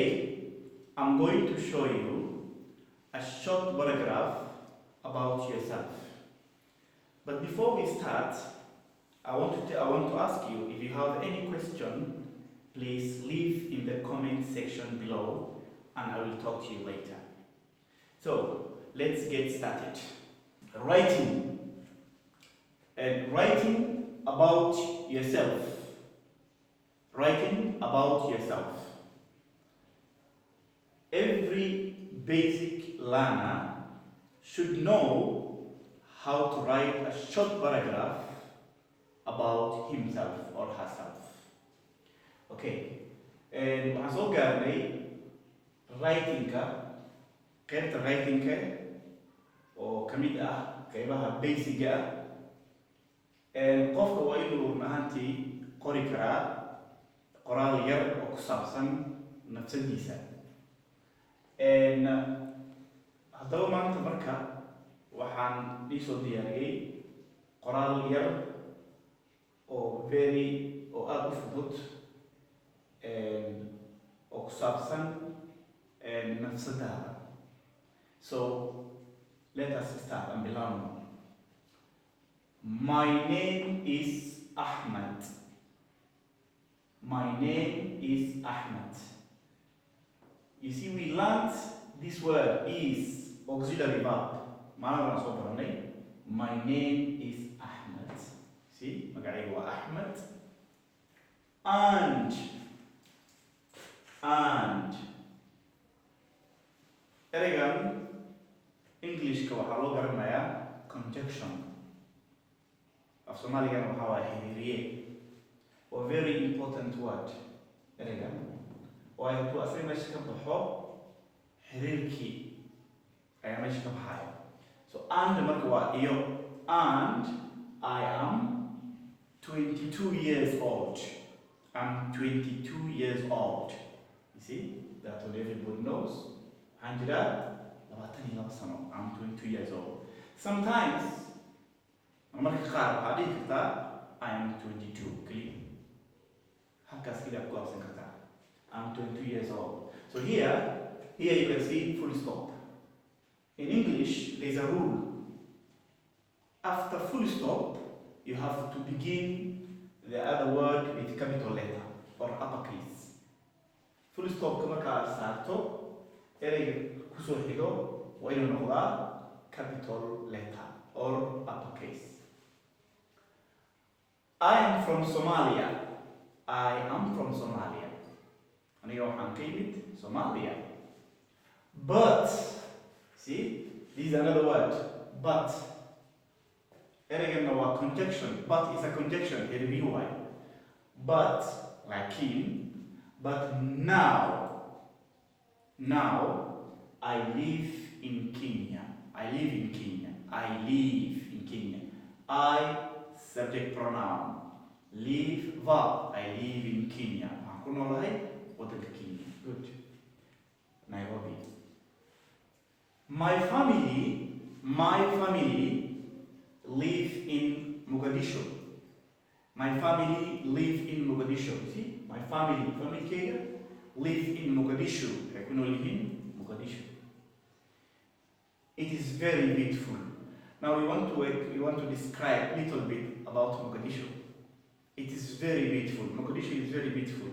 Today, I'm going to show you a short paragraph about yourself. But before we start, I want to ask you, if you have any question, please leave in the comment section below and I will talk to you later. So, let's get started. Writing. And writing about yourself. Writing about yourself. Every basic learner should know how to write a short paragraph about himself or herself. Okay, and waxaan soo gaarnay writing-ka, qaybta writing-ka oo ka mid ah qaybaha basic-ga ah. Qofka waa inuu run ahaantii qori karaa qoraal yar oo ku saabsan nafsadiisa. Haddaba maanta marka waxaan soo diyaariyey qoraal yar oo aad u fudud oo ku saabsan nafsadaada. So let us start and belong. My name is Ahmed. My name is Ahmed. You see, we learned this word is auxiliary verb. My name is Ahmed. See, magacayga waa Ahmed. And ereygan English-ka waxaa loo garanayaa conjunction. Af Soomaaligana waxaa waa xiriiriye. A very important word. Ereygan oo ay ku asay meesha ka baxo xiriirkii ayaa meesha ka baxaya. So and marka waa iyo, and I am 22 years old. I'm 22 years old. You see, that's what everybody knows. I'm 22 years old. Sometimes marka qaar waxaa dhihi kartaa I am 22 kaliya. Halkaas kaliya ku qabsan kartaa. I'm 22 years old. So here you can see full stop. In English, there's a rule. After full stop, you have to begin the other word with capital letter or uppercase. Full stop kama ka saarto, ereyga kusoo xigo waa inuu noqdaa capital letter or uppercase. I am from Somalia. I am from Somalia. Aniga waxaan ka yimid Somalia. But, see, this is another word. But. Ereygan waa conjunction. But is a conjunction. Here we go. But, like him. But now, I live in Kenya. I live in Kenya. I live in Kenya. I, subject pronoun. Live, verb. I live in Kenya. Aku nolai, wadanka Kenya. Good. Nairobi. My family live in Mogadishu. My family live in Mogadishu. See? My family Kenya, live in Mogadishu. I can live in Mogadishu. It is very beautiful. Now we want to describe a little bit about Mogadishu. It is very beautiful. Mogadishu is very beautiful.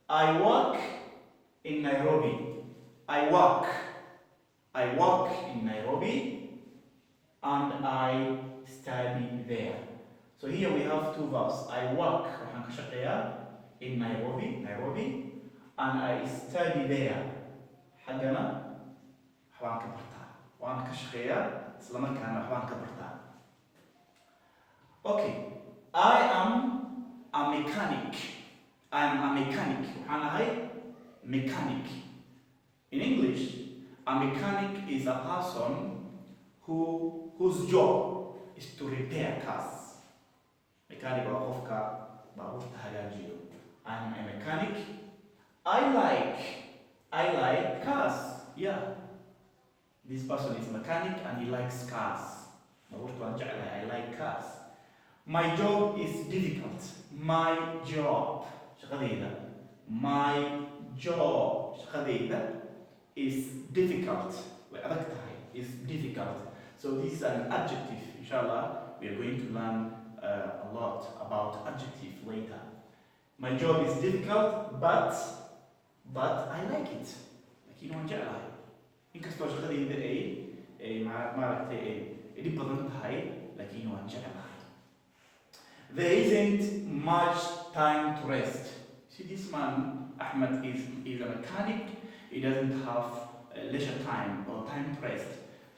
I work in Nairobi. I work in Nairobi and I study there. So here we have two verbs. I work in Nairobi, and I study there. Okay, I am a mechanic. Mechanic. In English, a mechanic is a person whose job is to repair cars. Mechanic waa qofka baabuurta hagaajiyo. I'm a mechanic. I like cars. Yeah. This person is mechanic and he likes cars. I like cars. My job is difficult. My job shaqadayda. My job, shaqadayda, is difficult. Way adag tahay, is difficult. So this is an adjective. Inshallah, we are going to learn a lot about adjective later. My job is difficult, but I like it. Laakiin waan jeclahay. Inkastoo shaqadayda ay maaragtay ay dhib badan tahay, laakiin waan jeclahay. There isn't much time to rest. See, this man, Ahmed, is a mechanic. He doesn't have leisure time or time to rest.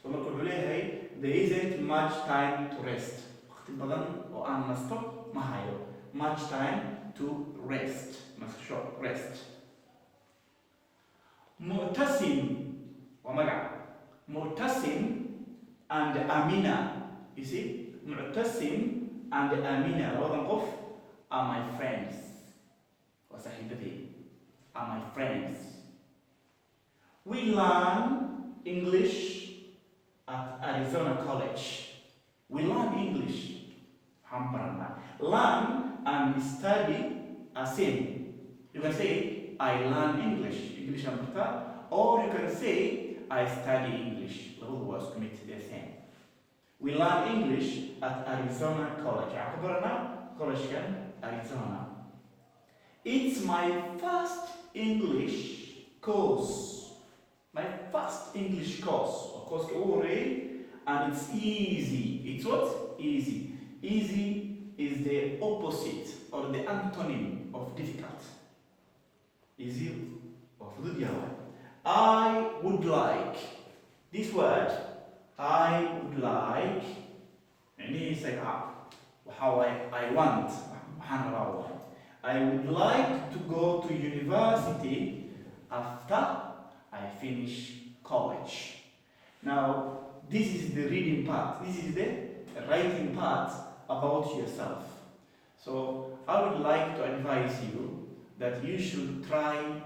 So marka wuxuu leeyahay, there isn't much time to rest. Waqti badan oo aan nasto ma hayo. Much time to rest. Nasasho, rest. Mu'tasim waa magac. Mu'tasim and Amina. You see? Mu'tasim and Amina, labadan qof, are my friends. Waa saaxiibadey. Are my friends. We learn English at Arizona College. We learn English. Learn and study are same. You can say, I learn English. English or you can say, I study English. Labaduba waa isku mid, they're same. We learn English at Arizona College. College Arizona. It's my first English course. My first English course. Of course, and it's easy. It's what? Easy. Easy is the opposite or the antonym of difficult. Easy of Ludiawa. I would like. This word, I would like. And he's like, how I want. I would like to go to university after I finish college. Now, this is the reading part. This is the writing part about yourself. So, I would like to advise you that you should try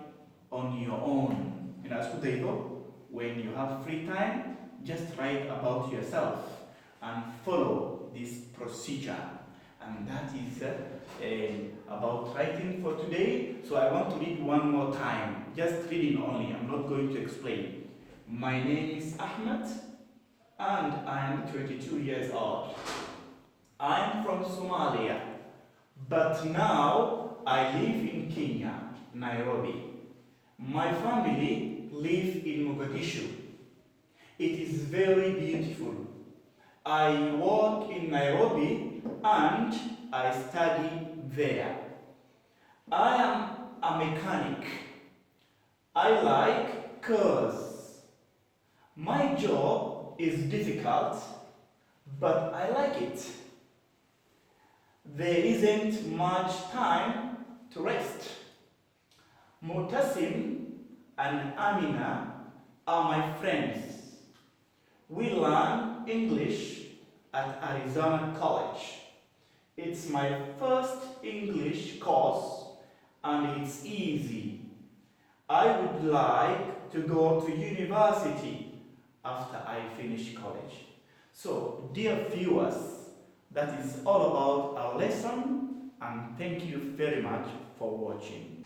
on your own. When you have free time, just write about yourself and follow this procedure. And that is about writing for today. So I want to read one more time, just reading only. I'm not going to explain. My name is Ahmed, and I am 22 years old. I'm from Somalia, but now I live in Kenya, Nairobi. My family live in Mogadishu. It is very beautiful. I work in Nairobi and I study there. I am a mechanic. I like cars. My job is difficult, but I like it. There isn't much time to rest. Mu'tasim and Amina are my friends. We learn English at Arizona College. It's my first English course and it's easy. I would like to go to university after I finish college. So, dear viewers, that is all about our lesson, and thank you very much for watching.